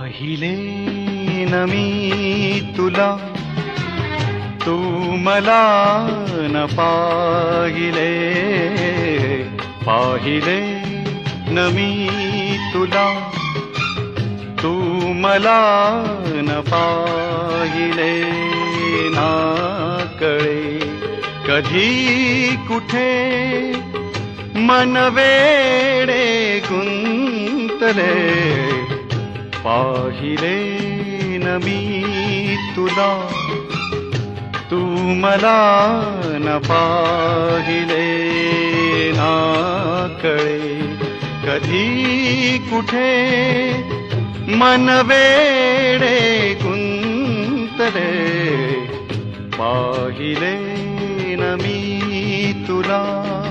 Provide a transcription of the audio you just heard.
पाहिले न मी तुला, तू मला न पाहिले. पाहिले न मी तुला, तू मला न पाहिले. ना कळे कधी कुठे मन वेडे गुंतले. पाहिले न मी तुला, तू मला न पाहिले. ना कळे कधी कुठे मन वेडे गुंतले. पाहिले न मी तुला.